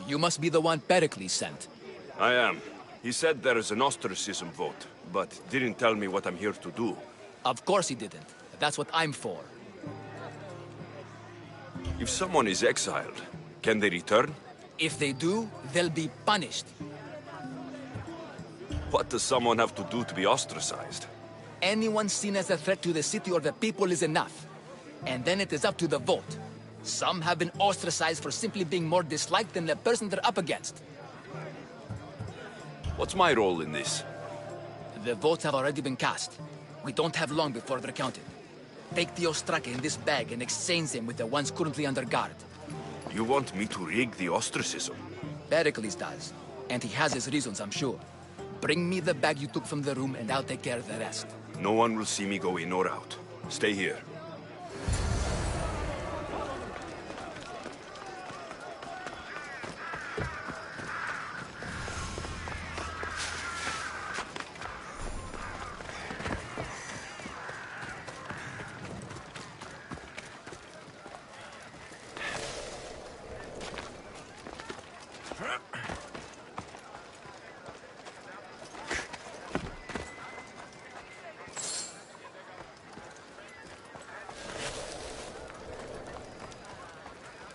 You must be the one Pericles sent. I am. He said there is an ostracism vote, but didn't tell me what I'm here to do. Of course he didn't. That's what I'm for. If someone is exiled, can they return? If they do, they'll be punished. What does someone have to do to be ostracized? Anyone seen as a threat to the city or the people is enough. And then it is up to the vote. Some have been ostracized for simply being more disliked than the person they're up against. What's my role in this? The votes have already been cast. We don't have long before they're counted. Take the Ostraka in this bag and exchange them with the ones currently under guard. You want me to rig the ostracism? Pericles does. And he has his reasons, I'm sure. Bring me the bag you took from the room and I'll take care of the rest. No one will see me go in or out. Stay here.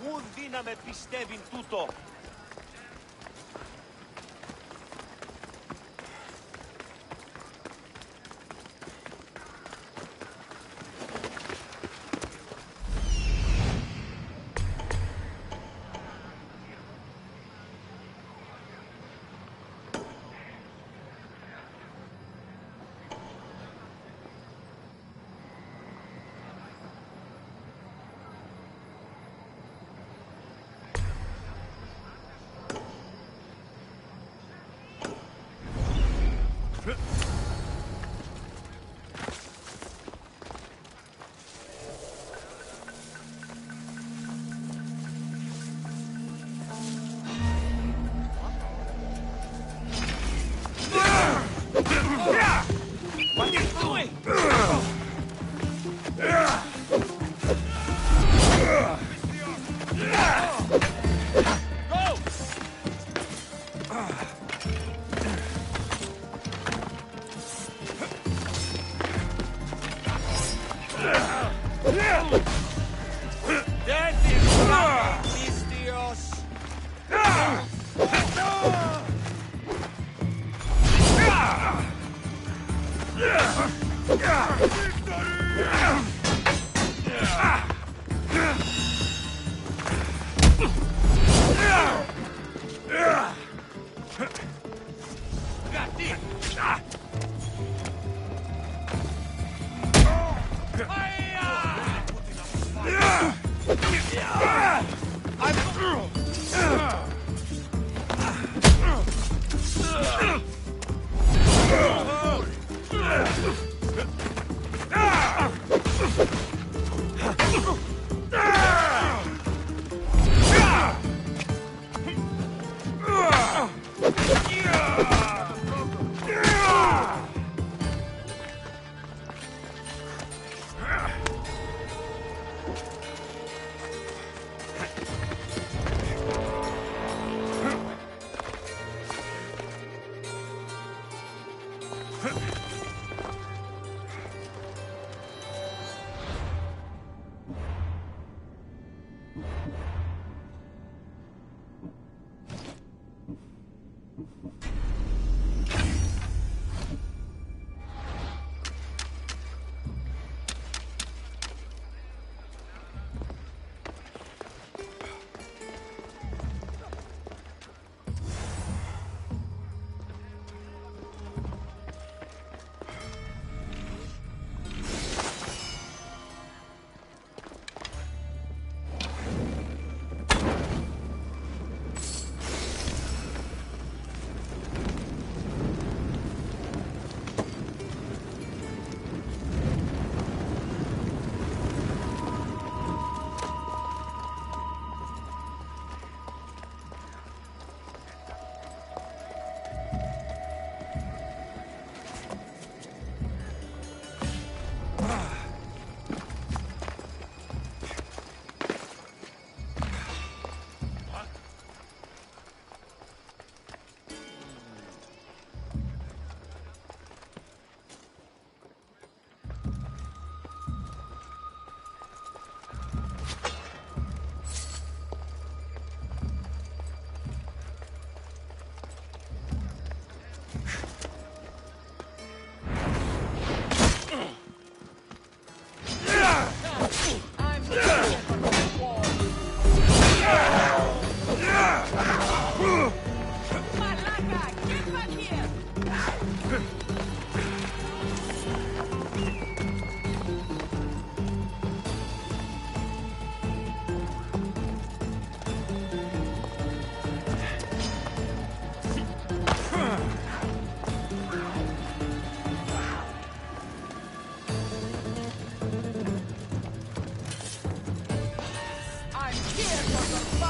Πού δύναμε πιστεύειν τούτο! What are you doing?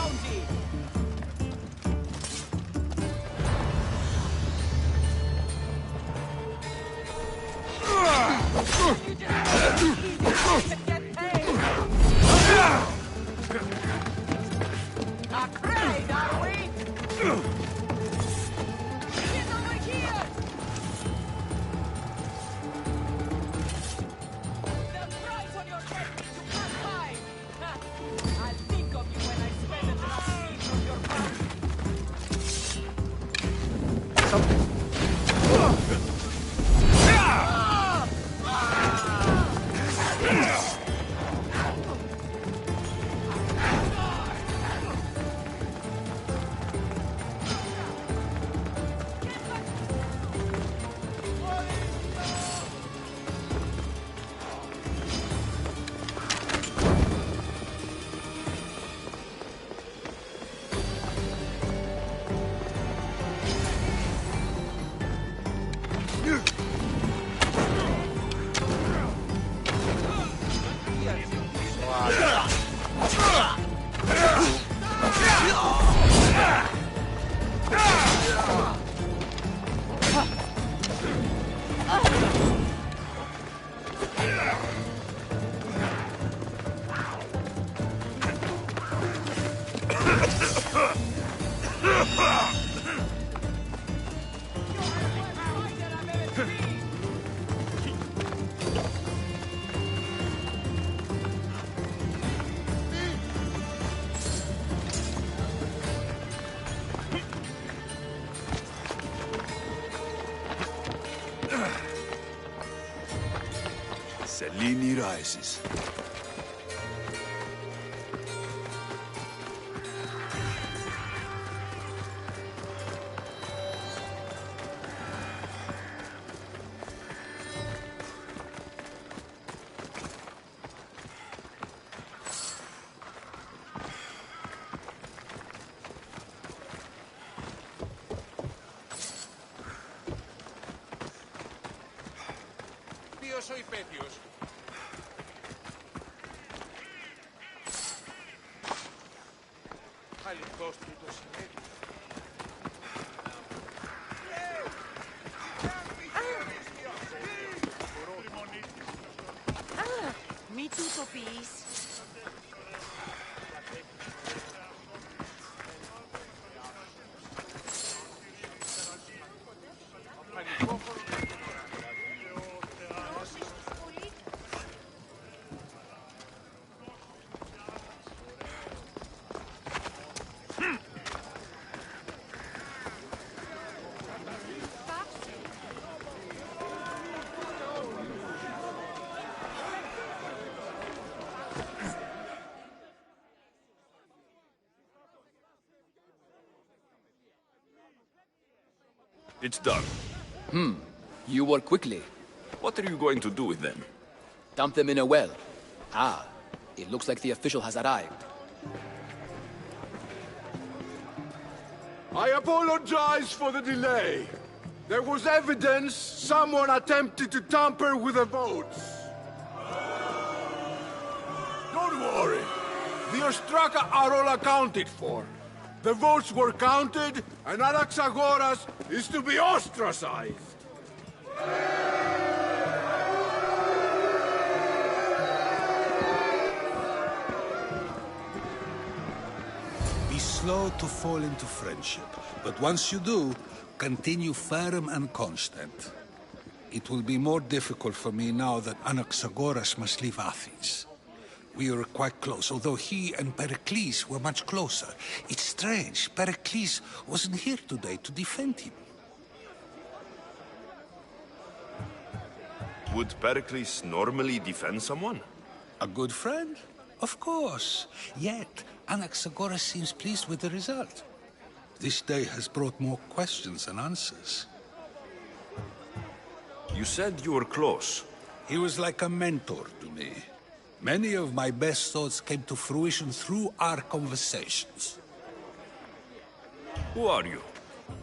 bounty! You just get paid! Afraid, are we? He's over here! The price on your head needs to pass by! I'll think of you when I spend the last piece of your bounty. Selini rises. Ποιος ο υπέτειος? Αληθώς του το συνέβη. Μη του το πεις. It's done. You work quickly. What are you going to do with them? Dump them in a well. Ah, it looks like the official has arrived. I apologize for the delay. There was evidence someone attempted to tamper with the votes. Don't worry. The Ostraka are all accounted for. The votes were counted, and Anaxagoras is to be ostracized. Be slow to fall into friendship, but once you do, continue firm and constant. It will be more difficult for me now that Anaxagoras must leave Athens. We were quite close, although he and Pericles were much closer. It's strange, Pericles wasn't here today to defend him. Would Pericles normally defend someone? A good friend? Of course. Yet, Anaxagoras seems pleased with the result. This day has brought more questions than answers. You said you were close. He was like a mentor to me. Many of my best thoughts came to fruition through our conversations. Who are you?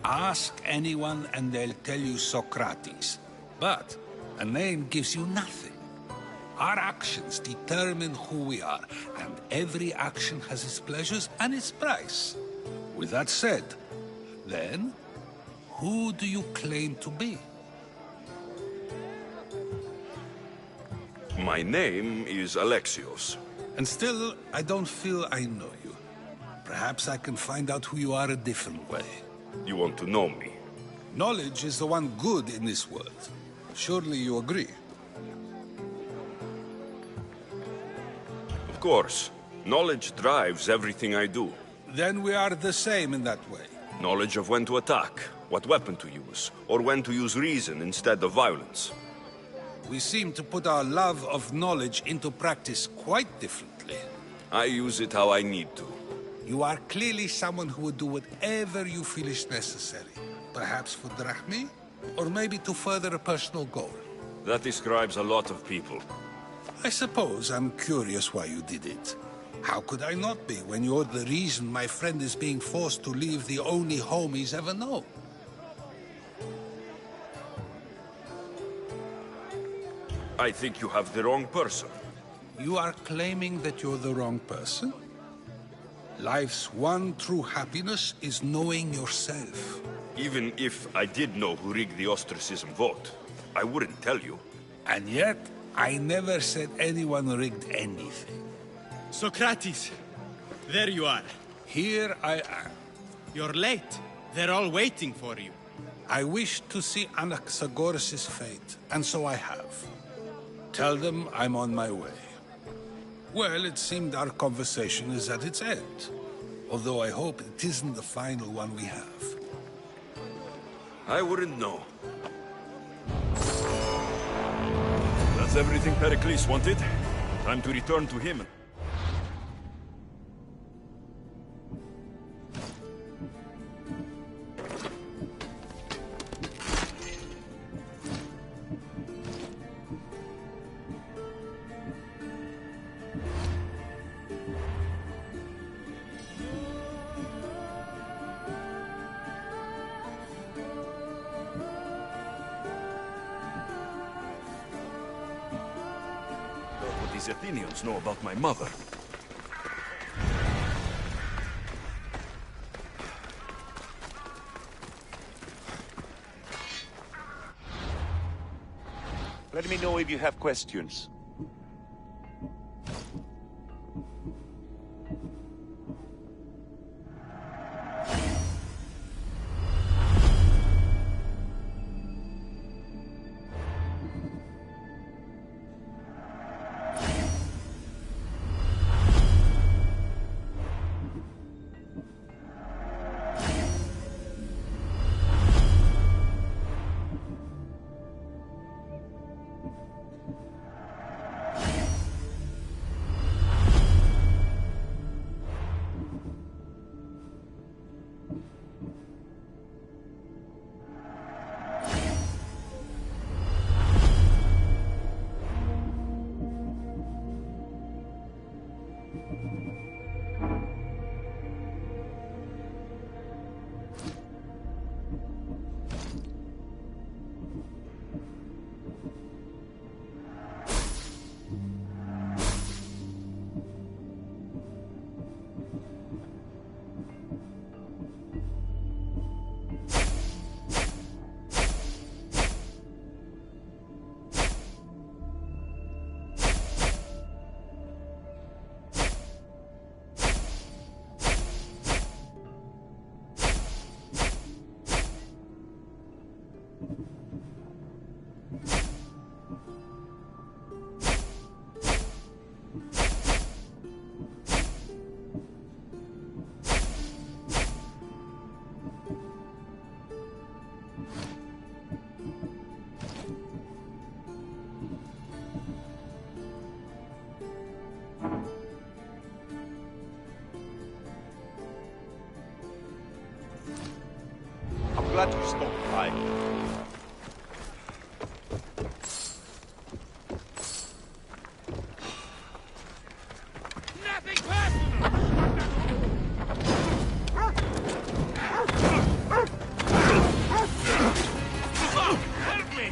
Ask anyone and they'll tell you Socrates. But a name gives you nothing. Our actions determine who we are, and every action has its pleasures and its price. With that said, then, who do you claim to be? My name is Alexios. And still, I don't feel I know you. Perhaps I can find out who you are a different way. You want to know me? Knowledge is the one good in this world. Surely you agree? Of course. Knowledge drives everything I do. Then we are the same in that way. Knowledge of when to attack, what weapon to use, or when to use reason instead of violence. We seem to put our love of knowledge into practice quite differently. I use it how I need to. You are clearly someone who would do whatever you feel is necessary. Perhaps for drachmi, or maybe to further a personal goal. That describes a lot of people. I suppose I'm curious why you did it. How could I not be when you're the reason my friend is being forced to leave the only home he's ever known? I think you have the wrong person. You are claiming that you're the wrong person? Life's one true happiness is knowing yourself. Even if I did know who rigged the ostracism vote, I wouldn't tell you. And yet, I never said anyone rigged anything. Socrates, there you are. Here I am. You're late. They're all waiting for you. I wish to see Anaxagoras' fate, and so I have. Tell them I'm on my way. Well, it seemed our conversation is at its end. Although I hope it isn't the final one we have. I wouldn't know. That's everything Pericles wanted. Time to return to him. What these Athenians know about my mother. Let me know if you have questions. I'm glad you stopped by. Nothing personal! Help me!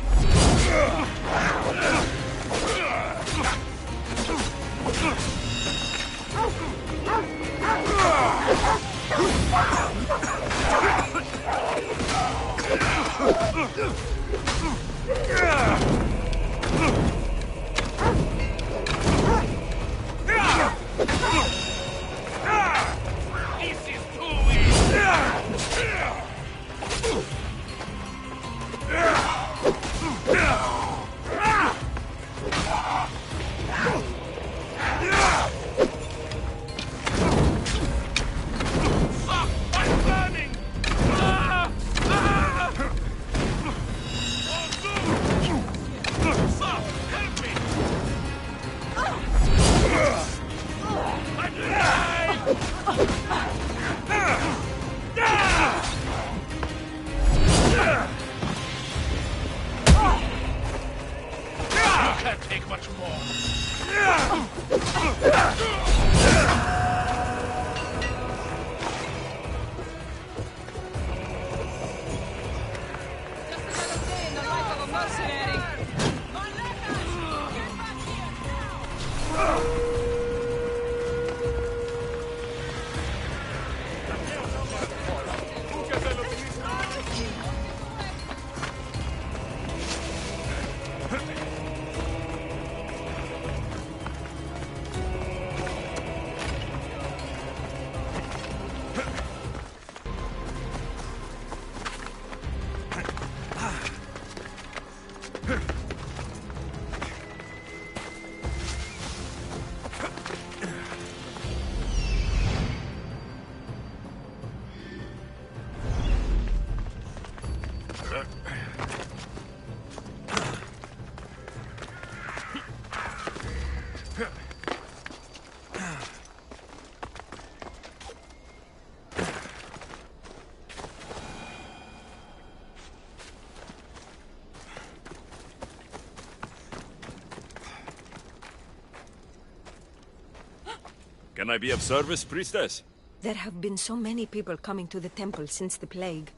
Can I be of service, priestess? There have been so many people coming to the temple since the plague.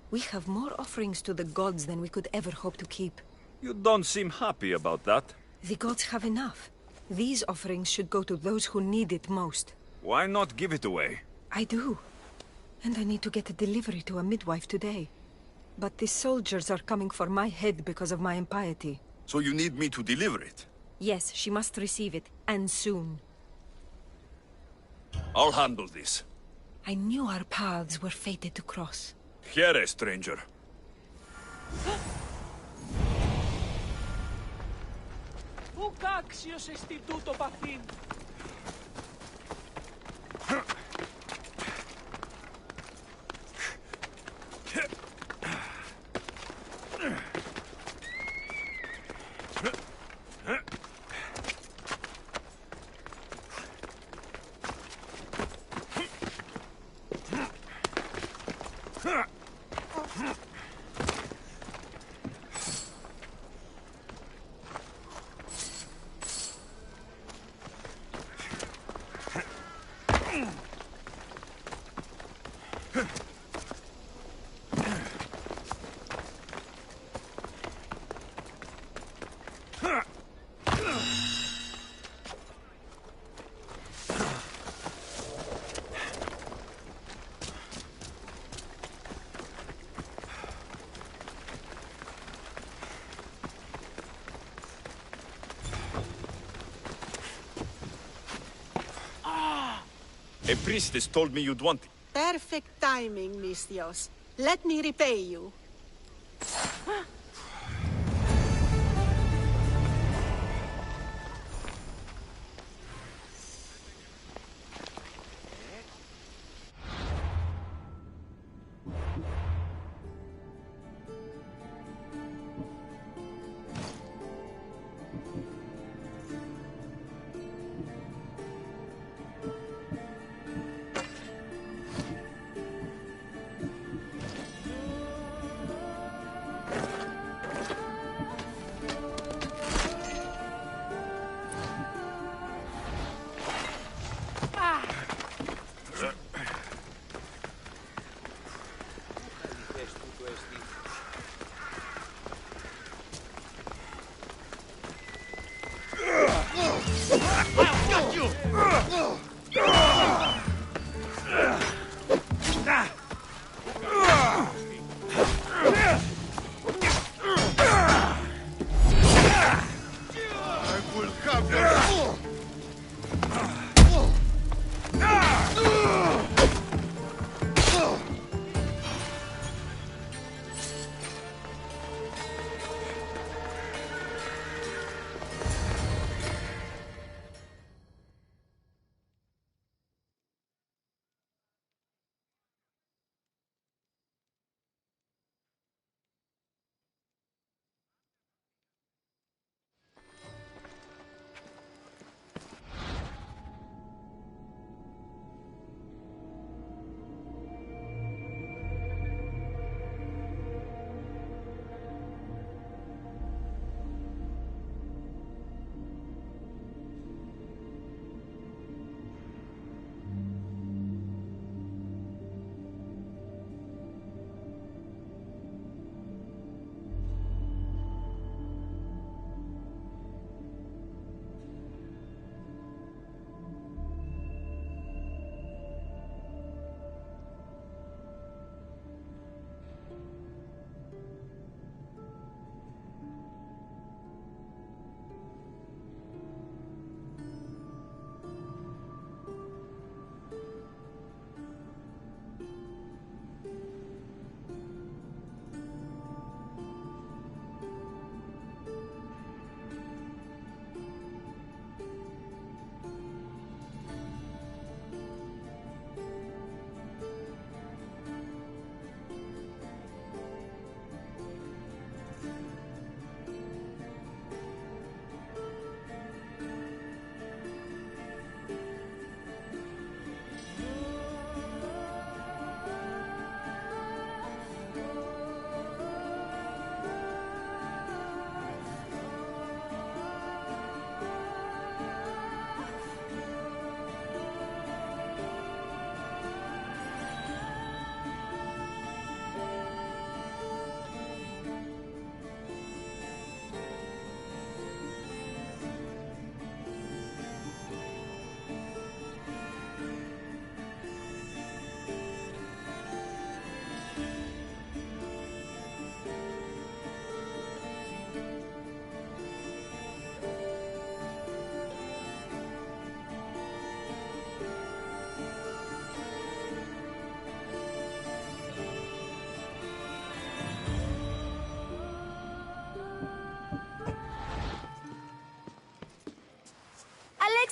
We have more offerings to the gods than we could ever hope to keep. You don't seem happy about that. The gods have enough. These offerings should go to those who need it most. Why not give it away? I do. And I need to get a delivery to a midwife today. But the soldiers are coming for my head because of my impiety. So you need me to deliver it? Yes, she must receive it, and soon. I'll handle this. I knew our paths were fated to cross. Here, stranger. Ουκ άξιος εστί τούτο παθήν. A priestess told me you'd want it. Perfect timing, Misthios. Let me repay you.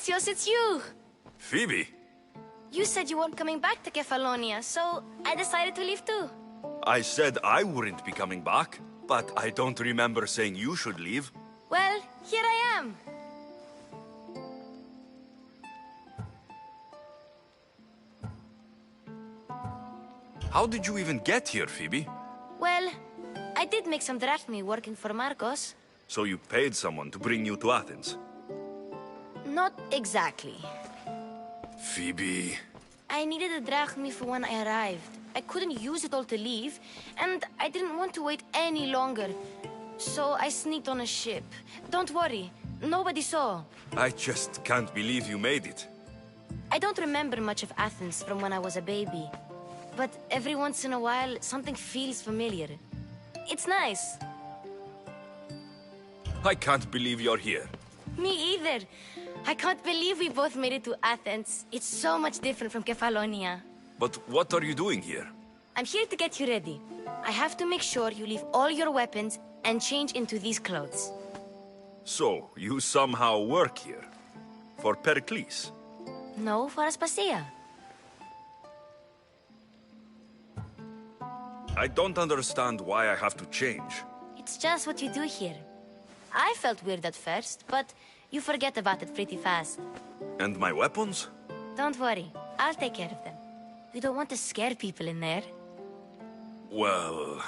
Misthios, it's you! Phoebe? You said you weren't coming back to Kefalonia, so I decided to leave too. I said I wouldn't be coming back, but I don't remember saying you should leave. Well, here I am. How did you even get here, Phoebe? Well, I did make some drachmi working for Marcos. So you paid someone to bring you to Athens? Not exactly. Phoebe... I needed a drachmi for when I arrived. I couldn't use it all to leave, and I didn't want to wait any longer. So I sneaked on a ship. Don't worry, nobody saw. I just can't believe you made it. I don't remember much of Athens from when I was a baby. But every once in a while, something feels familiar. It's nice. I can't believe you're here. Me either. I can't believe we both made it to Athens. It's so much different from Kefalonia. But what are you doing here? I'm here to get you ready. I have to make sure you leave all your weapons and change into these clothes. So, you somehow work here? For Pericles? No, for Aspasia. I don't understand why I have to change. It's just what you do here. I felt weird at first, but you forget about it pretty fast. And my weapons? Don't worry, I'll take care of them. You don't want to scare people in there. Well...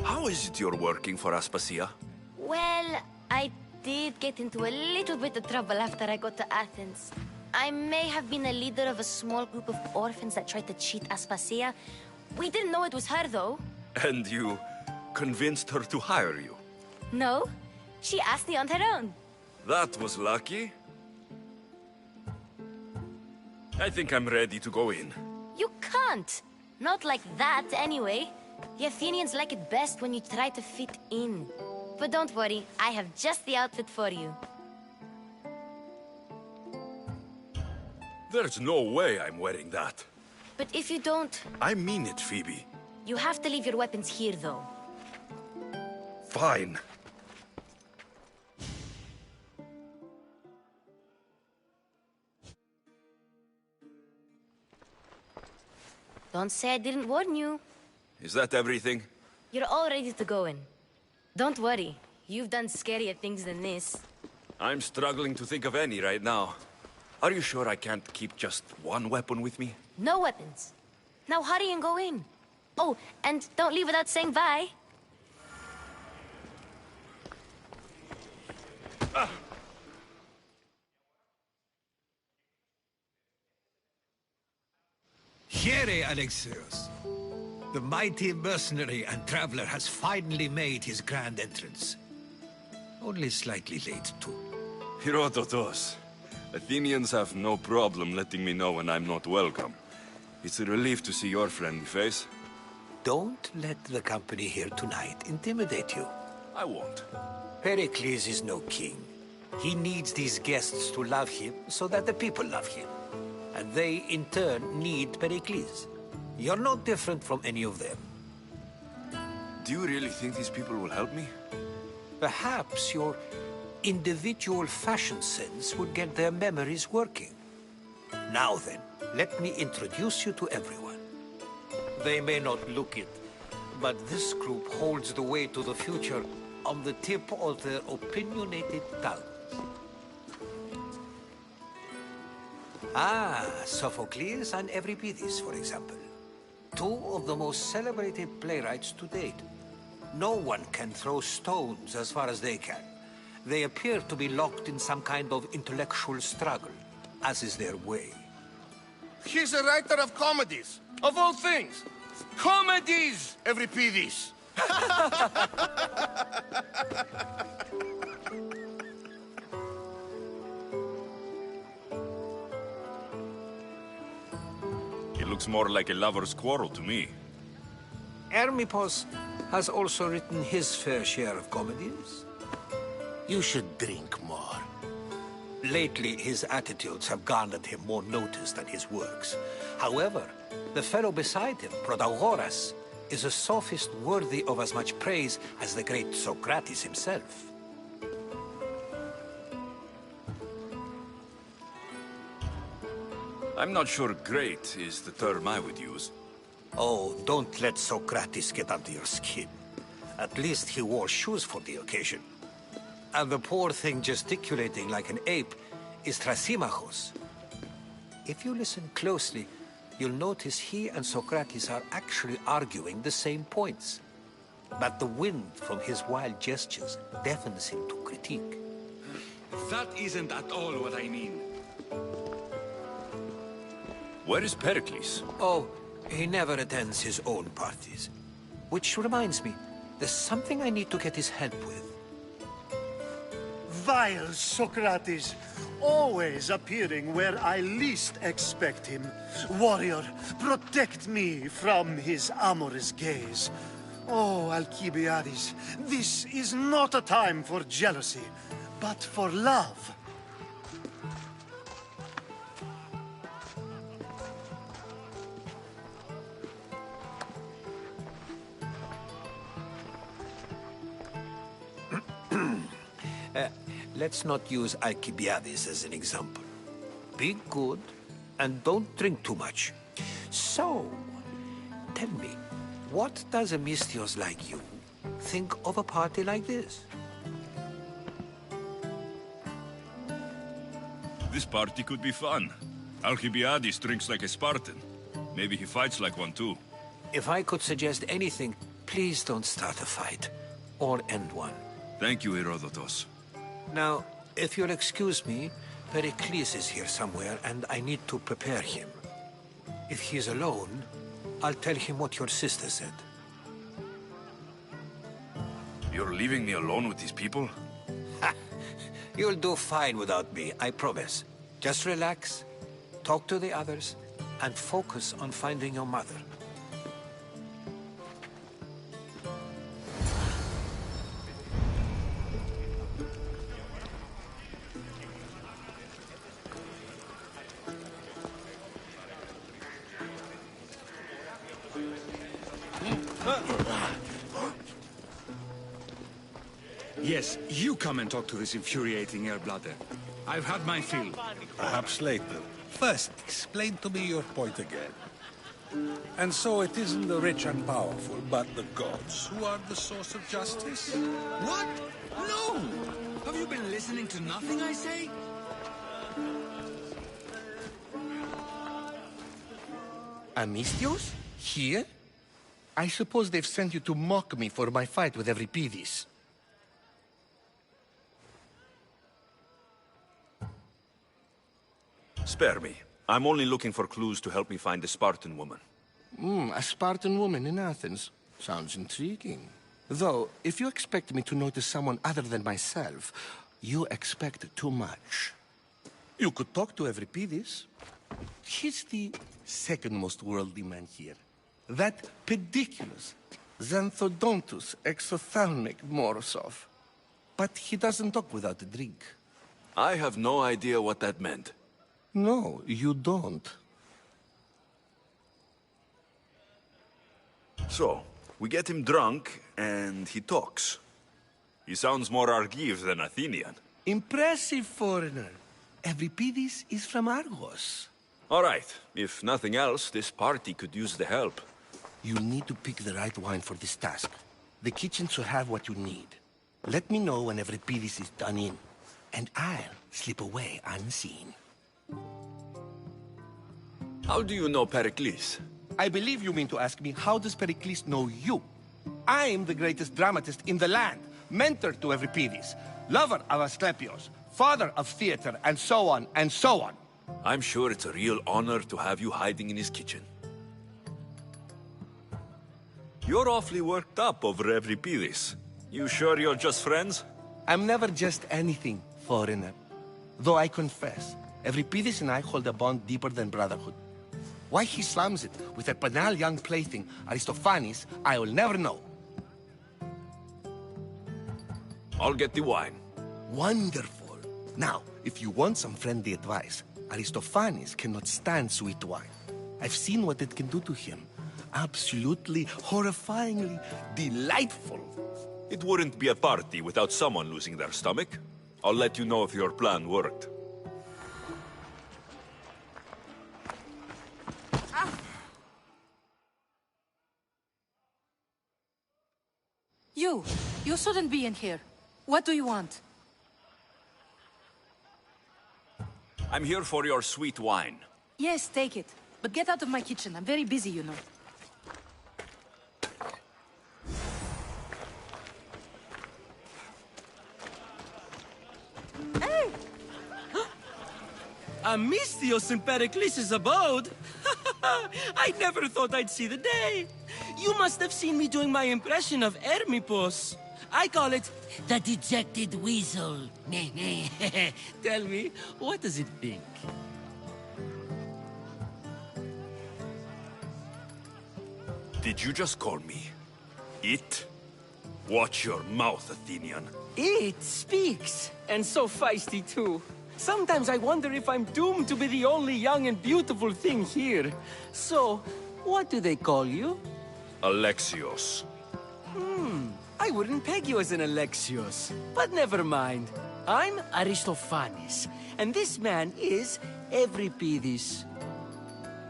How is it you're working for Aspasia? Well, I did get into a little bit of trouble after I got to Athens. I may have been a leader of a small group of orphans that tried to cheat Aspasia. We didn't know it was her, though. And you convinced her to hire you? No, she asked me on her own. That was lucky. I think I'm ready to go in. You can't. Not like that, anyway. The Athenians like it best when you try to fit in. But don't worry, I have just the outfit for you. There's no way I'm wearing that. But if you don't... I mean it, Phoebe. You have to leave your weapons here, though. Fine. Don't say I didn't warn you. Is that everything? You're all ready to go in. Don't worry, you've done scarier things than this. I'm struggling to think of any right now. Are you sure I can't keep just one weapon with me? No weapons. Now hurry and go in. Oh, and don't leave without saying bye. Here, Alexios. The mighty mercenary and traveler has finally made his grand entrance. Only slightly late, too. Herodotos. Athenians have no problem letting me know when I'm not welcome. It's a relief to see your friendly face. Don't let the company here tonight intimidate you. I won't. Pericles is no king. He needs these guests to love him so that the people love him. And they, in turn, need Pericles. You're no different from any of them. Do you really think these people will help me? Perhaps your individual fashion sense would get their memories working. Now then, let me introduce you to everyone. They may not look it, but this group holds the way to the future on the tip of their opinionated tongues. Ah, Sophocles and Euripides, for example. Two of the most celebrated playwrights to date. No one can throw stones as far as they can. They appear to be locked in some kind of intellectual struggle, as is their way. He's a writer of comedies, of all things. Comedies, Euripides. It looks more like a lover's quarrel to me. Hermippos has also written his fair share of comedies. You should drink more. Lately, his attitudes have garnered him more notice than his works. However, the fellow beside him, Protagoras, is a sophist worthy of as much praise as the great Socrates himself. I'm not sure great is the term I would use. Oh, don't let Socrates get under your skin. At least he wore shoes for the occasion. And the poor thing gesticulating like an ape is Thrasymachos. If you listen closely, you'll notice he and Socrates are actually arguing the same points. But the wind from his wild gestures deafens him to critique. That isn't at all what I mean. Where is Pericles? Oh, he never attends his own parties. Which reminds me, there's something I need to get his help with. Vile Socrates, always appearing where I least expect him. Warrior, protect me from his amorous gaze. Oh, Alcibiades, this is not a time for jealousy, but for love. Let's not use Alcibiades as an example. Be good, and don't drink too much. So, tell me, what does a Misthios like you think of a party like this? This party could be fun. Alcibiades drinks like a Spartan. Maybe he fights like one too. If I could suggest anything, please don't start a fight. Or end one. Thank you, Herodotus. Now, if you'll excuse me, Pericles is here somewhere, and I need to prepare him. If he's alone, I'll tell him what your sister said. You're leaving me alone with these people? Ha! You'll do fine without me, I promise. Just relax, talk to the others, and focus on finding your mother. Yes, you come and talk to this infuriating air-blooder. I've had my fill. Perhaps later. First, explain to me your point again. And so it isn't the rich and powerful, but the gods who are the source of justice? What? No! Have you been listening to nothing I say? Amistios? Here? I suppose they've sent you to mock me for my fight with Euripides. Spare me. I'm only looking for clues to help me find a Spartan woman. A Spartan woman in Athens. Sounds intriguing. Though, if you expect me to notice someone other than myself, you expect too much. You could talk to Euripides. He's the second most worldly man here. That pediculous Xanthodontus exophthalmic Morosov. But he doesn't talk without a drink. I have no idea what that meant. No, you don't. So, we get him drunk, and he talks. He sounds more Argive than Athenian. Impressive, foreigner. Euripides is from Argos. All right. If nothing else, this party could use the help. You need to pick the right wine for this task. The kitchen should have what you need. Let me know when Euripides is done in, and I'll slip away unseen. How do you know Pericles? I believe you mean to ask me, how does Pericles know you? I'm the greatest dramatist in the land, mentor to Euripides, lover of Asclepios, father of theater, and so on, and so on. I'm sure it's a real honor to have you hiding in his kitchen. You're awfully worked up over Euripides. You sure you're just friends? I'm never just anything, foreigner. Though I confess, Euripides and I hold a bond deeper than brotherhood. Why he slams it with a banal young plaything, Aristophanes, I will never know. I'll get the wine. Wonderful. Now, if you want some friendly advice, Aristophanes cannot stand sweet wine. I've seen what it can do to him. Absolutely, horrifyingly delightful. It wouldn't be a party without someone losing their stomach. I'll let you know if your plan worked. You shouldn't be in here. What do you want? I'm here for your sweet wine. Yes, take it. But get out of my kitchen. I'm very busy, you know. Hey! Amistios in Pericles' abode? I never thought I'd see the day. You must have seen me doing my impression of Hermipos. I call it the dejected weasel. Tell me, what does it think? Did you just call me it? Watch your mouth, Athenian. It speaks, and so feisty too. Sometimes I wonder if I'm doomed to be the only young and beautiful thing here. So, what do they call you? Alexios. I wouldn't peg you as an Alexios, but never mind. I'm Aristophanes, and this man is Euripides.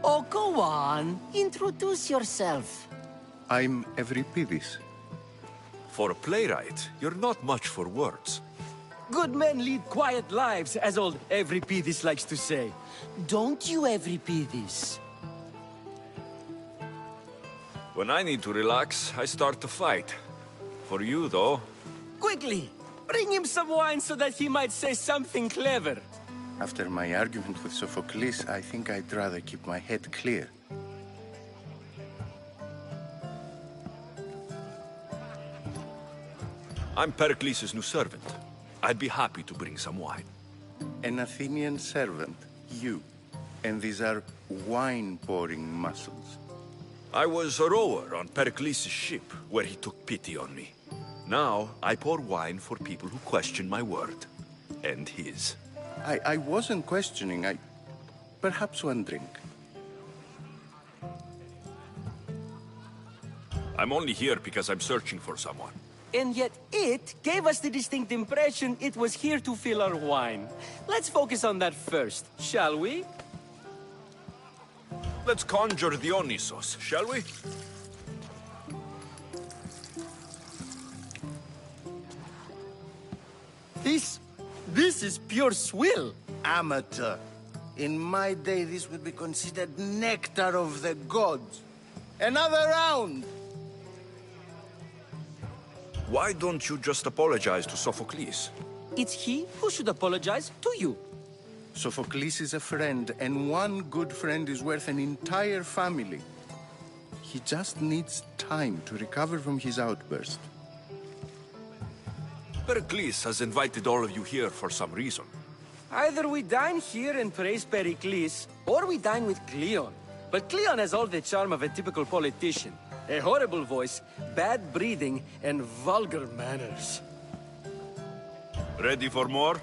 Oh, go on. Introduce yourself. I'm Euripides. For a playwright, you're not much for words. Good men lead quiet lives, as old Euripides likes to say. Don't you, Euripides? When I need to relax, I start to fight. For you, though... Quickly! Bring him some wine so that he might say something clever. After my argument with Sophocles, I think I'd rather keep my head clear. I'm Pericles' new servant. I'd be happy to bring some wine. An Athenian servant, you. And these are wine-pouring muscles. I was a rower on Pericles' ship, where he took pity on me. Now, I pour wine for people who question my word. And his. I wasn't questioning. Perhaps one drink. I'm only here because I'm searching for someone. And yet it gave us the distinct impression it was here to fill our wine. Let's focus on that first, shall we? Let's conjure Dionysos, shall we? This is pure swill. Amateur. In my day, this would be considered nectar of the gods. Another round! Why don't you just apologize to Sophocles? It's he who should apologize to you. Sophocles is a friend, and one good friend is worth an entire family. He just needs time to recover from his outburst. Pericles has invited all of you here for some reason. Either we dine here and praise Pericles, or we dine with Cleon. But Cleon has all the charm of a typical politician. A horrible voice, bad breeding, and vulgar manners. Ready for more?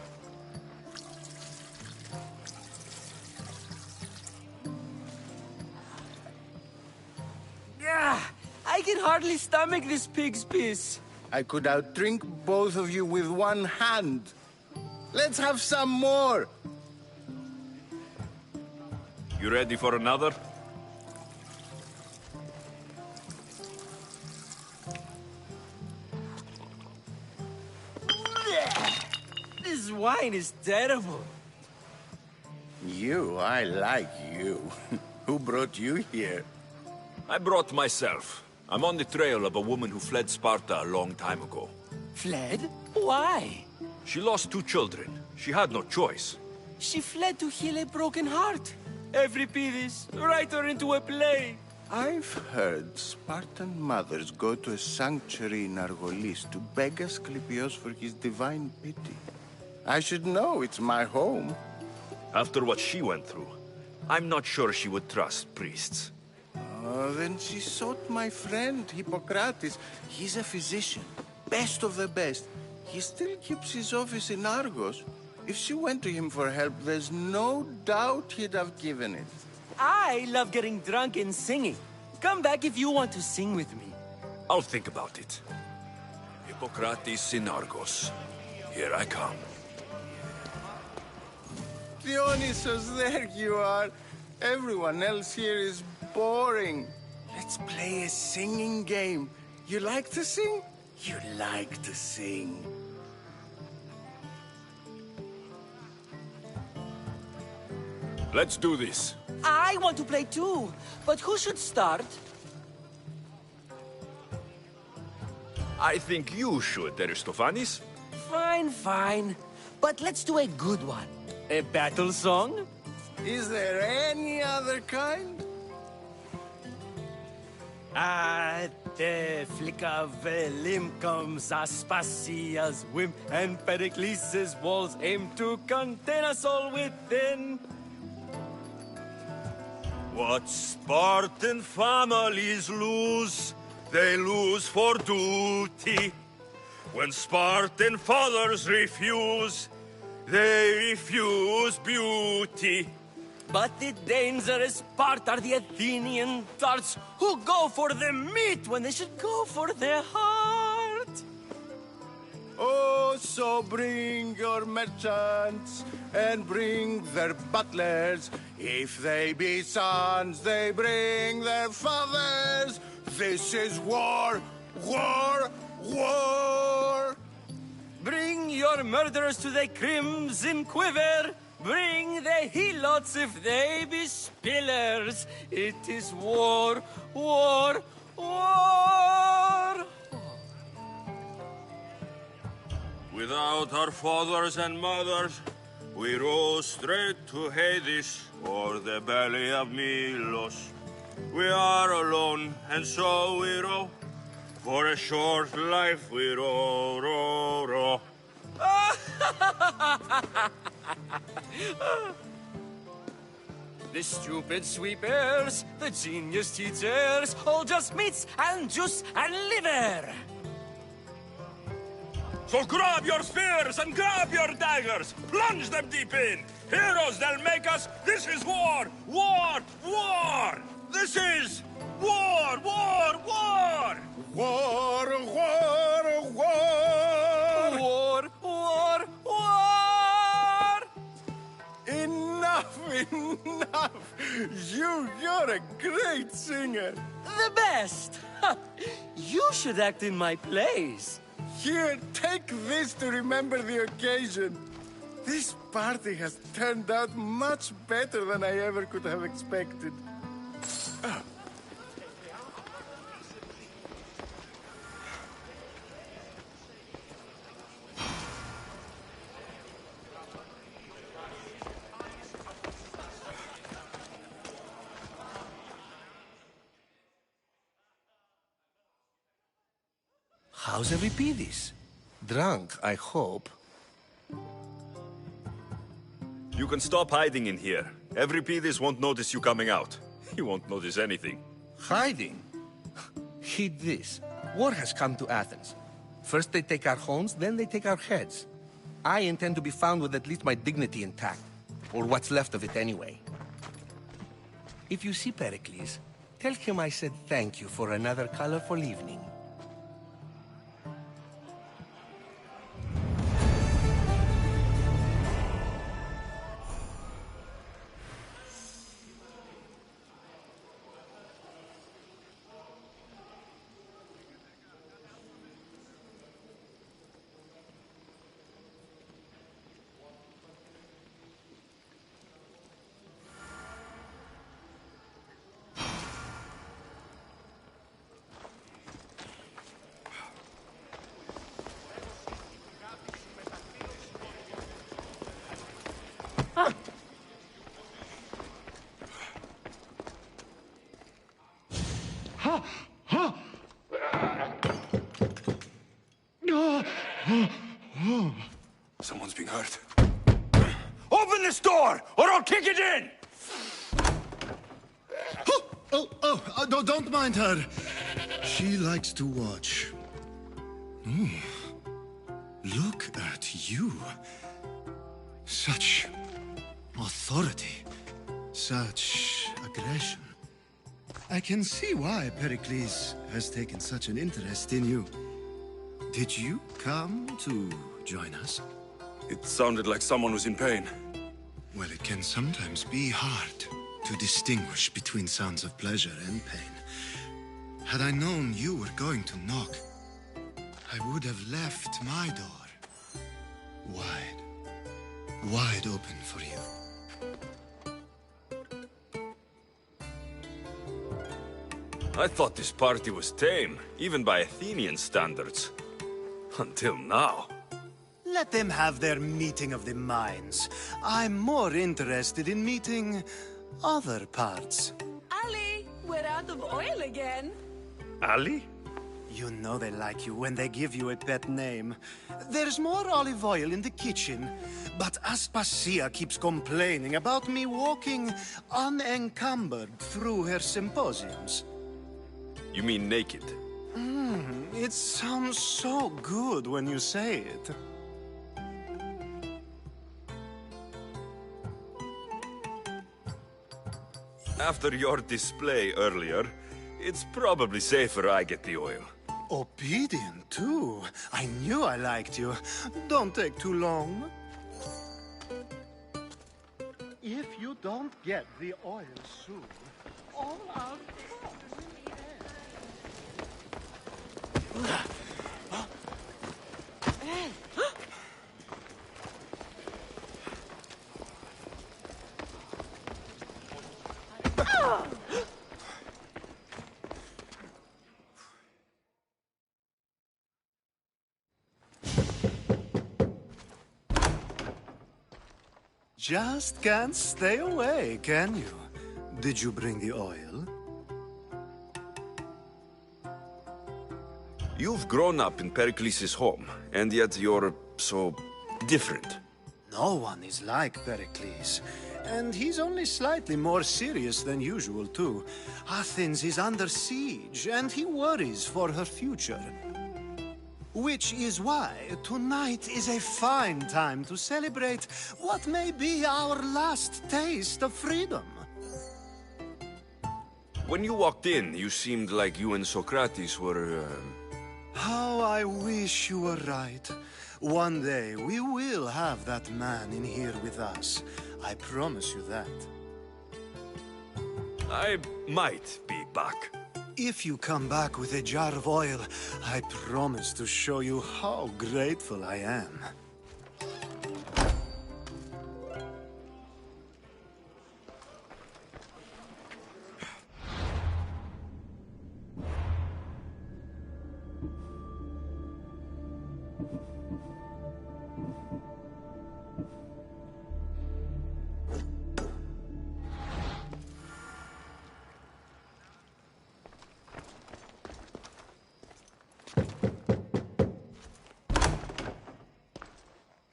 I can hardly stomach this pig's piss. I could outdrink both of you with one hand. Let's have some more! You ready for another? This wine is terrible. I like you. Who brought you here? I brought myself. I'm on the trail of a woman who fled Sparta a long time ago. Fled? Why? She lost 2 children. She had no choice. She fled to heal a broken heart. Euripides, write her into a play. I've heard Spartan mothers go to a sanctuary in Argolis to beg Asclepios for his divine pity. I should know, it's my home. After what she went through, I'm not sure she would trust priests. Then she sought my friend, Hippocrates. He's a physician, best of the best. He still keeps his office in Argos. If she went to him for help, there's no doubt he'd have given it. I love getting drunk and singing. Come back if you want to sing with me. I'll think about it. Hippocrates in Argos. Here I come. Dionysos, there you are. Everyone else here is boring. Let's play a singing game. You like to sing? You like to sing. Let's do this. I want to play too, but who should start? I think you should, Aristophanes. Fine, fine. But let's do a good one. A battle song? Is there any other kind? At the flick of a limb comes Aspasia's whim, and Pericles' walls aim to contain us all within. What Spartan families lose, they lose for duty. When Spartan fathers refuse, they refuse beauty. But the dangerous part are the Athenian tarts who go for the meat when they should go for their heart. Oh, so bring your merchants and bring their butlers. If they be sons, they bring their fathers. This is war, war, war. Bring your murderers to the crimson quiver. Bring the helots if they be spillers. It is war, war, war. Without our fathers and mothers, we rose straight to Hades or the belly of Milos. We are alone, and so we row. For a short life we row, row, row. The stupid sweepers, the genius teachers, all just meats and juice and liver. So grab your spears and grab your daggers, plunge them deep in. Heroes they'll make us. This is war, war, war. This is war, war, war. War, war, war. War, war, war. Enough, enough. You're a great singer. The best. You should act in my plays. Here, take this to remember the occasion. This party has turned out much better than I ever could have expected. How's Euripides? Drunk, I hope. You can stop hiding in here. Euripides won't notice you coming out. He won't notice anything. Hiding? Heed this. War has come to Athens. First they take our homes, then they take our heads. I intend to be found with at least my dignity intact. Or what's left of it anyway. If you see Pericles, tell him I said thank you for another colorful evening. Someone's being hurt. Open this door, or I'll kick it in! Don't mind her. She likes to watch. Look at you. Such authority. Such aggression. I can see why Pericles has taken such an interest in you. Did you come to join us? It sounded like someone was in pain. Well, it can sometimes be hard to distinguish between sounds of pleasure and pain. Had I known you were going to knock, I would have left my door wide, wide open for you. I thought this party was tame, even by Athenian standards. Until now. Let them have their meeting of the minds. I'm more interested in meeting other parts. Ali, we're out of oil again. Ali? You know they like you when they give you a pet name. There's more olive oil in the kitchen, but Aspasia keeps complaining about me walking unencumbered through her symposiums. You mean naked? It sounds so good when you say it. After your display earlier, it's probably safer I get the oil. Obedient, too. I knew I liked you. Don't take too long. If you don't get the oil soon, all our fun will end. Just can't stay away, can you? Did you bring the oil? You've grown up in Pericles' home, and yet you're so different. No one is like Pericles. And he's only slightly more serious than usual, too. Athens is under siege, and he worries for her future. Which is why tonight is a fine time to celebrate what may be our last taste of freedom. When you walked in, you seemed like you and Socrates were, How I wish you were right. One day we will have that man in here with us. I promise you that. I might be back. If you come back with a jar of oil, I promise to show you how grateful I am.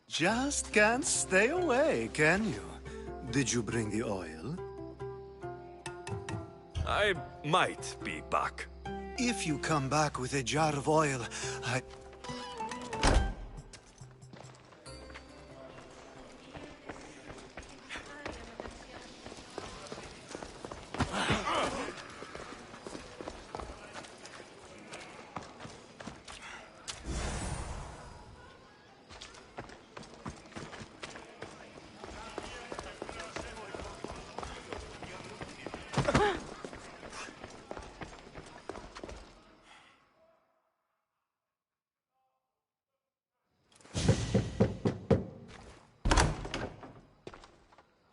Just can't stay away, can you? Did you bring the oil? I might be back. If you come back with a jar of oil, I...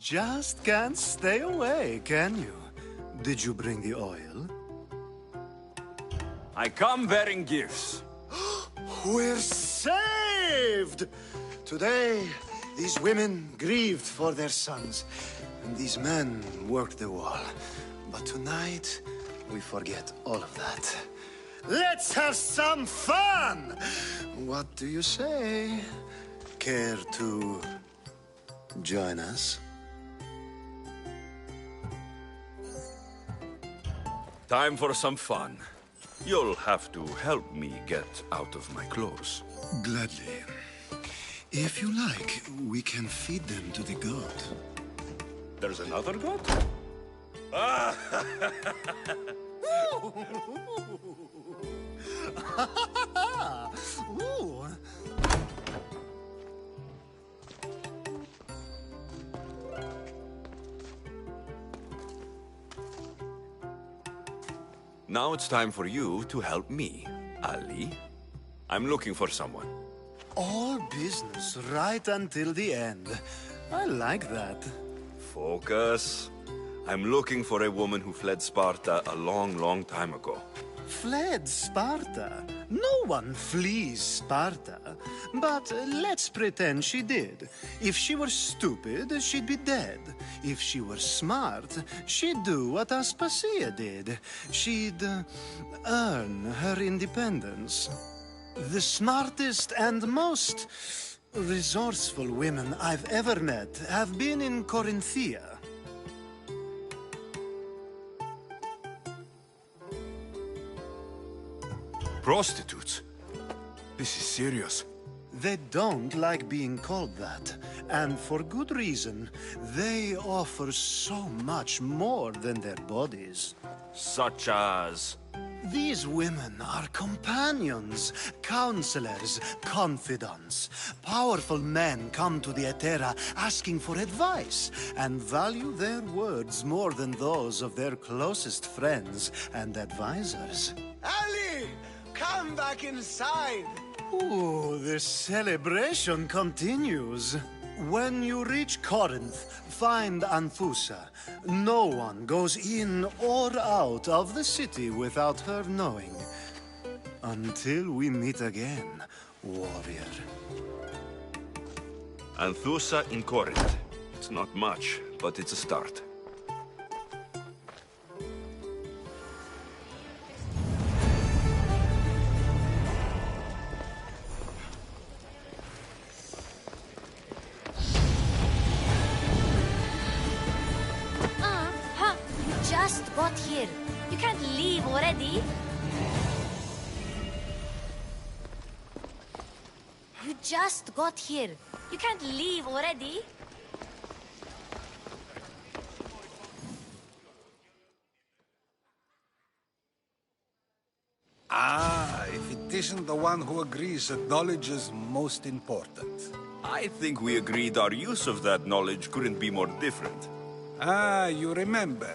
Just can't stay away, can you? Did you bring the oil? I come bearing gifts. We're saved! Today, these women grieved for their sons, and these men worked the wall. But tonight, we forget all of that. Let's have some fun! What do you say? Care to join us? Time for some fun. You'll have to help me get out of my clothes. Gladly. If you like, we can feed them to the god. There's another god? Ooh. Now it's time for you to help me, Ali. I'm looking for someone. All business right until the end. I like that. Focus. I'm looking for a woman who fled Sparta a long, long time ago. Fled Sparta? No one flees Sparta. But let's pretend she did. If she were stupid, she'd be dead. If she were smart, she'd do what Aspasia did. She'd earn her independence. The smartest and most resourceful women I've ever met have been in Corinthia. Prostitutes? This is serious. They don't like being called that, and for good reason. They offer so much more than their bodies. Such as? These women are companions, counselors, confidants. Powerful men come to the Etera asking for advice and value their words more than those of their closest friends and advisors. Ali! Come back inside! Ooh, the celebration continues. When you reach Corinth, find Anthusa. No one goes in or out of the city without her knowing. Until we meet again, warrior. Anthusa in Corinth. It's not much, but it's a start. Just got here. You can't leave already. You just got here. You can't leave already. Ah, if it isn't the one who agrees that knowledge is most important. I think we agreed our use of that knowledge couldn't be more different. Ah, you remember.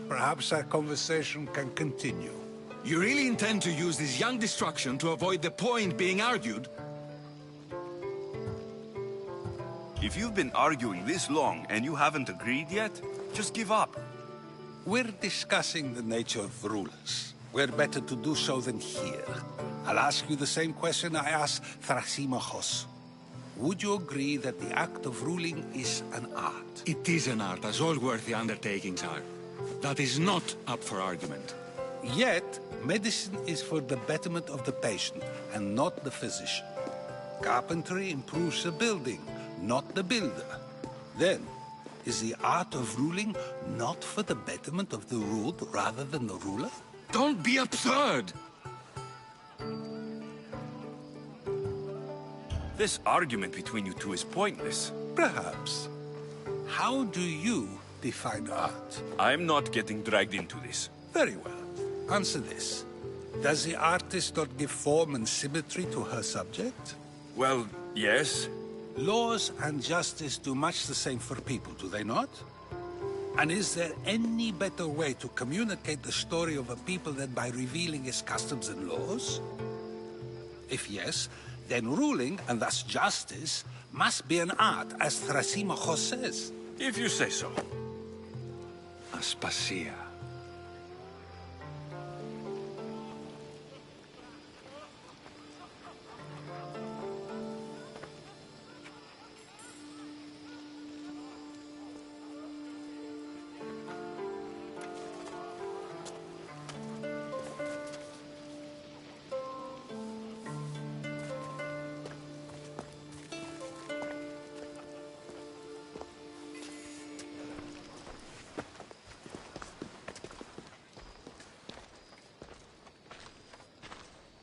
Perhaps our conversation can continue. You really intend to use this young destruction to avoid the point being argued? If you've been arguing this long and you haven't agreed yet, just give up. We're discussing the nature of rulers. Where better to do so than here? I'll ask you the same question I asked Thrasymachos. Would you agree that the act of ruling is an art? It is an art, as all worthy undertakings are. That is not up for argument. Yet, medicine is for the betterment of the patient, and not the physician. Carpentry improves the building, not the builder. Then, is the art of ruling not for the betterment of the ruled rather than the ruler? Don't be absurd! This argument between you two is pointless. Perhaps. How do you define art? I'm not getting dragged into this. Very well. Answer this. Does the artist not give form and symmetry to her subject? Well, yes. Laws and justice do much the same for people, do they not? And is there any better way to communicate the story of a people than by revealing its customs and laws? If yes, then ruling, and thus justice, must be an art, as Thrasymachos says. If you say so. Aspasia.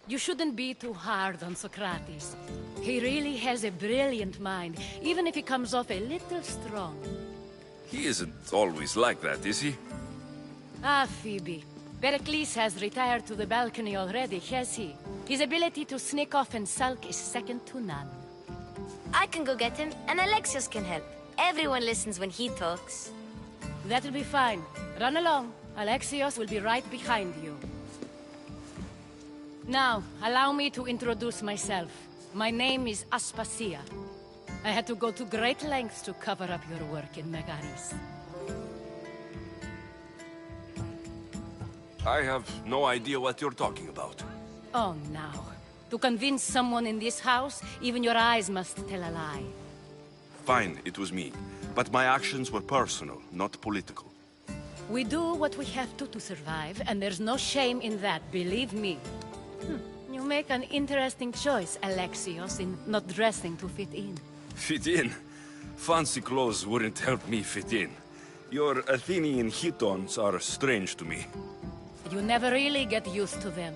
You shouldn't be too hard on Socrates. He really has a brilliant mind, even if he comes off a little strong. He isn't always like that, is he? Ah, Phoebe. Pericles has retired to the balcony already, has he? His ability to sneak off and sulk is second to none. I can go get him, and Alexios can help. Everyone listens when he talks. That'll be fine. Run along. Alexios will be right behind you. Now, allow me to introduce myself. My name is Aspasia. I had to go to great lengths to cover up your work in Megaris. I have no idea what you're talking about. Oh, now. To convince someone in this house, even your eyes must tell a lie. Fine, it was me. But my actions were personal, not political. We do what we have to survive, and there's no shame in that, believe me. You make an interesting choice, Alexios, in not dressing to fit in. Fit in? Fancy clothes wouldn't help me fit in. Your Athenian hitons are strange to me. You never really get used to them.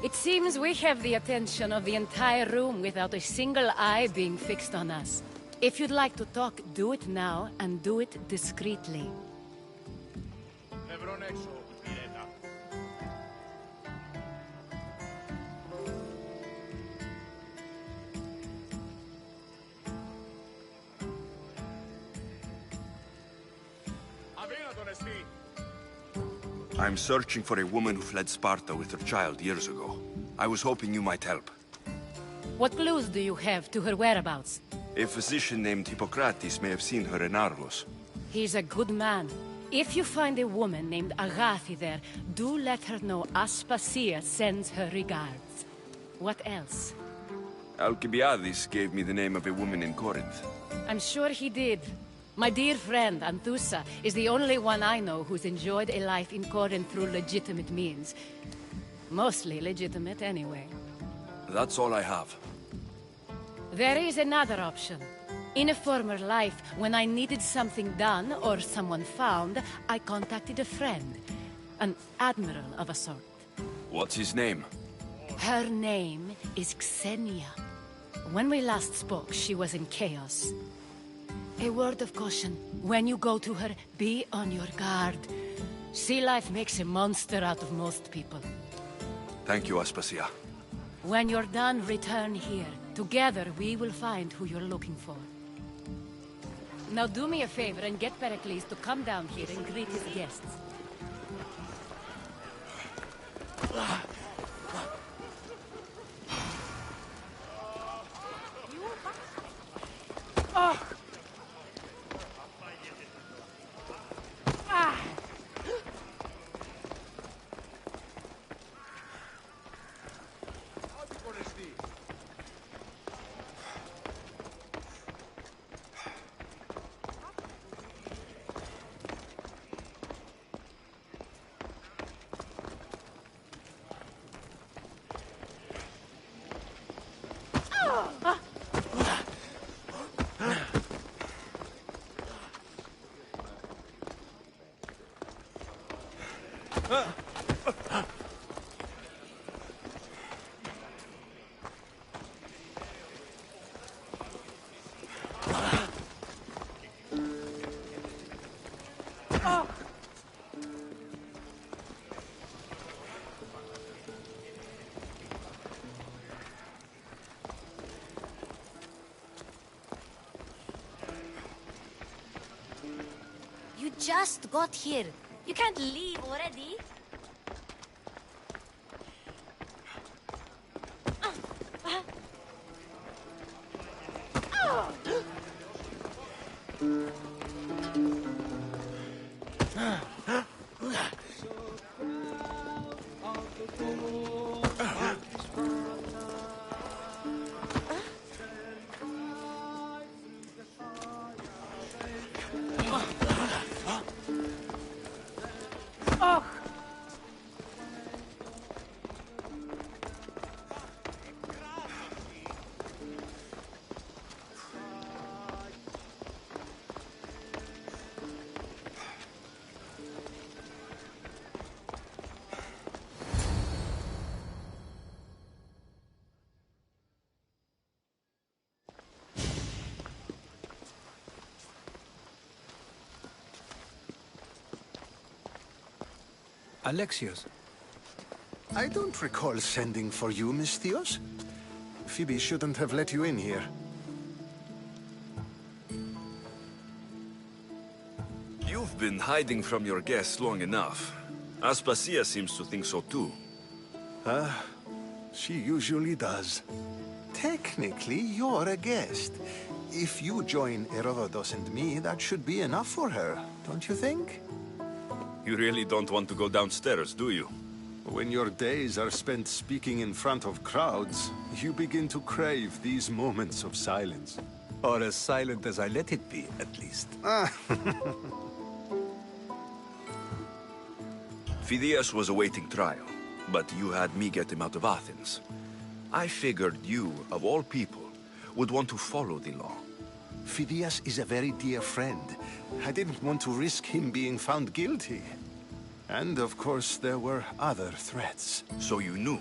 It seems we have the attention of the entire room without a single eye being fixed on us. If you'd like to talk, do it now, and do it discreetly. I'm searching for a woman who fled Sparta with her child years ago. I was hoping you might help. What clues do you have to her whereabouts? A physician named Hippocrates may have seen her in Argos. He's a good man. If you find a woman named Agathi there, do let her know Aspasia sends her regards. What else? Alcibiades gave me the name of a woman in Corinth. I'm sure he did. My dear friend, Anthusa, is the only one I know who's enjoyed a life in Corinth through legitimate means. Mostly legitimate, anyway. That's all I have. There is another option. In a former life, when I needed something done or someone found, I contacted a friend. An admiral of a sort. What's his name? Her name is Xenia. When we last spoke, she was in chaos. A word of caution. When you go to her, be on your guard. Sea life makes a monster out of most people. Thank you, Aspasia. When you're done, return here. Together, we will find who you're looking for. Now do me a favor and get Pericles to come down here and greet his guests. Oh! You just got here. You can't leave already. Alexios. I don't recall sending for you, Misthios. Phoebe shouldn't have let you in here. You've been hiding from your guests long enough. Aspasia seems to think so too. She usually does. Technically, you're a guest. If you join Herodotus and me, that should be enough for her, don't you think? You really don't want to go downstairs, do you? When your days are spent speaking in front of crowds, you begin to crave these moments of silence. Or as silent as I let it be, at least. Phidias was awaiting trial, but you had me get him out of Athens. I figured you, of all people, would want to follow the law. Phidias is a very dear friend. I didn't want to risk him being found guilty. And of course, there were other threats. So you knew?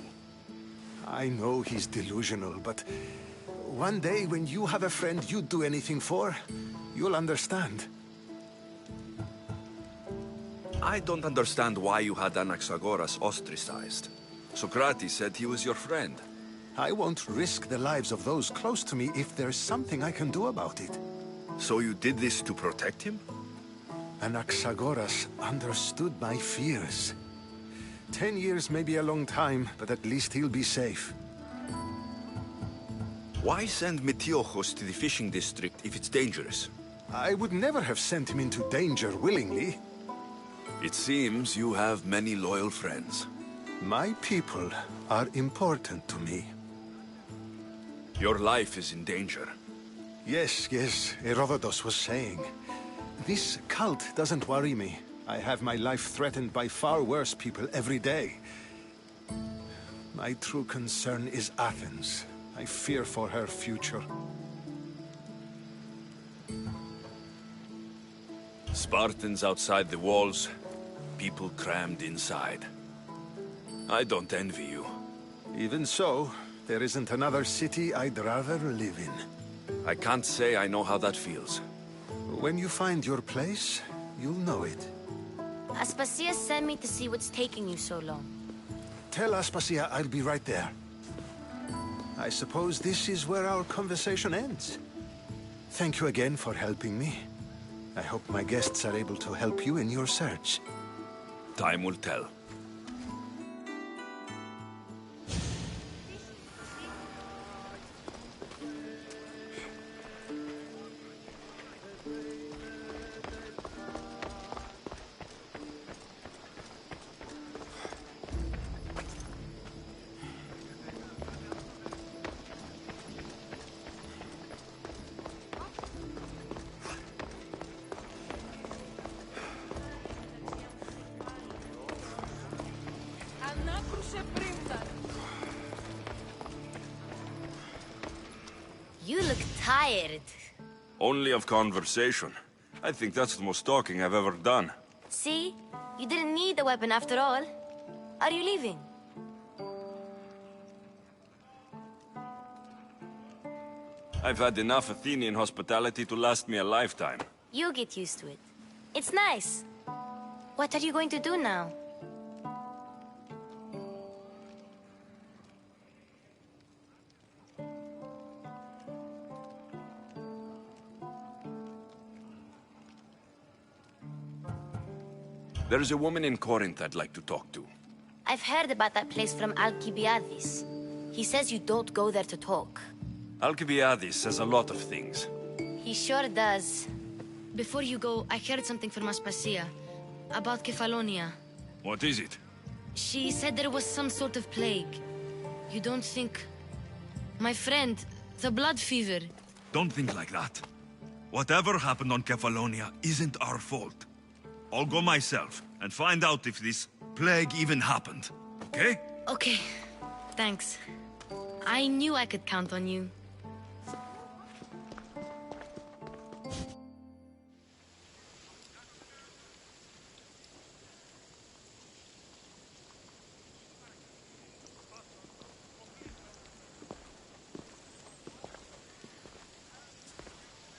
I know he's delusional, but one day when you have a friend you'd do anything for, you'll understand. I don't understand why you had Anaxagoras ostracized. Socrates said he was your friend. I won't risk the lives of those close to me if there's something I can do about it. So you did this to protect him? Anaxagoras understood my fears. 10 years may be a long time, but at least he'll be safe. Why send Metiochos to the fishing district if it's dangerous? I would never have sent him into danger willingly. It seems you have many loyal friends. My people are important to me. Your life is in danger. Yes, Herodotus was saying. This cult doesn't worry me. I have my life threatened by far worse people every day. My true concern is Athens. I fear for her future. Spartans outside the walls, people crammed inside. I don't envy you. Even so, there isn't another city I'd rather live in. I can't say I know how that feels. When you find your place, you'll know it. Aspasia sent me to see what's taking you so long. Tell Aspasia I'll be right there. I suppose this is where our conversation ends. Thank you again for helping me. I hope my guests are able to help you in your search. Time will tell. You look tired. Only of conversation. I think that's the most talking I've ever done. See? You didn't need the weapon after all. Are you leaving? I've had enough Athenian hospitality to last me a lifetime. You get used to it. It's nice. What are you going to do now? There's a woman in Corinth I'd like to talk to. I've heard about that place from Alcibiades. He says you don't go there to talk. Alcibiades says a lot of things. He sure does. Before you go, I heard something from Aspasia. About Kefalonia. What is it? She said there was some sort of plague. You don't think... My friend, the blood fever. Don't think like that. Whatever happened on Kefalonia isn't our fault. I'll go myself and find out if this plague even happened, okay? Okay, thanks. I knew I could count on you.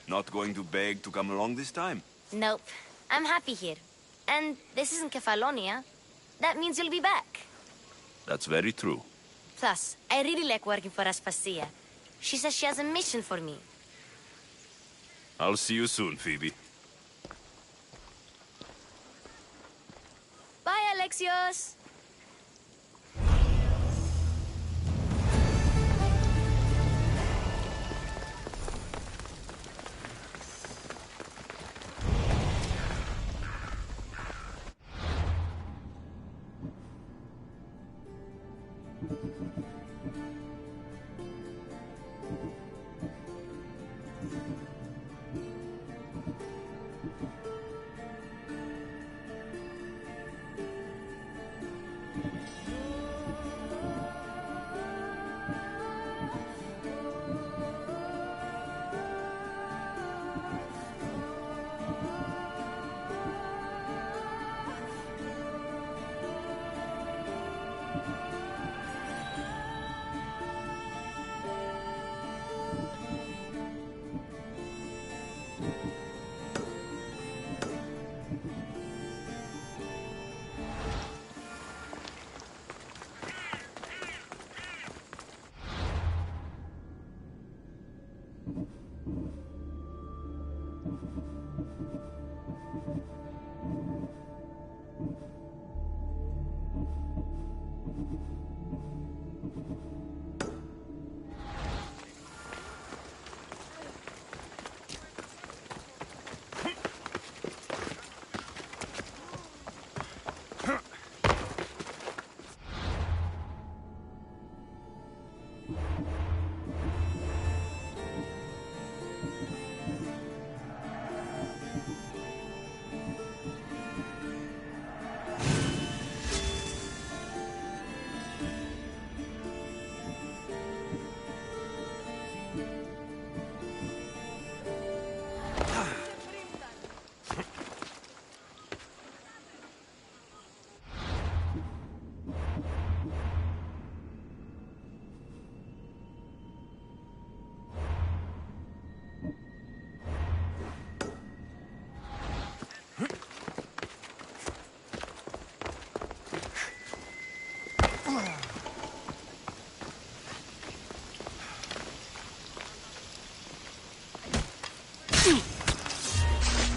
Not going to beg to come along this time? Nope. I'm happy here. And this isn't Kefalonia. That means you'll be back. That's very true. Plus, I really like working for Aspasia. She says she has a mission for me. I'll see you soon, Phoebe. Bye, Alexios!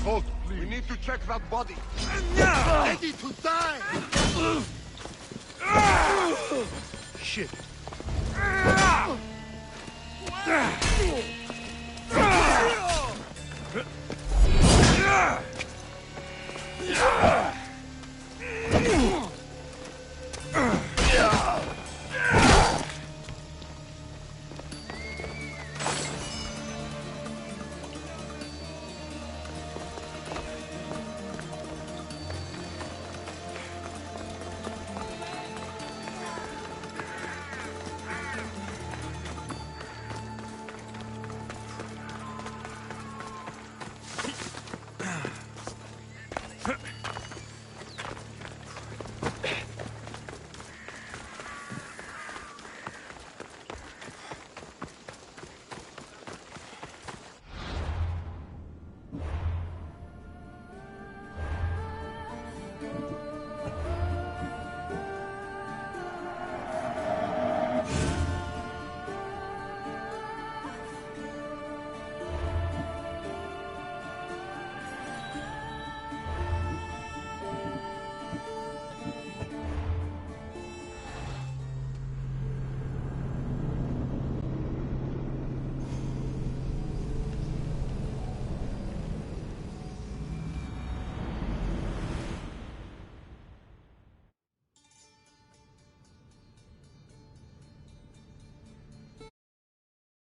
Halt, please. We need to check that body. Ready to die! Shit.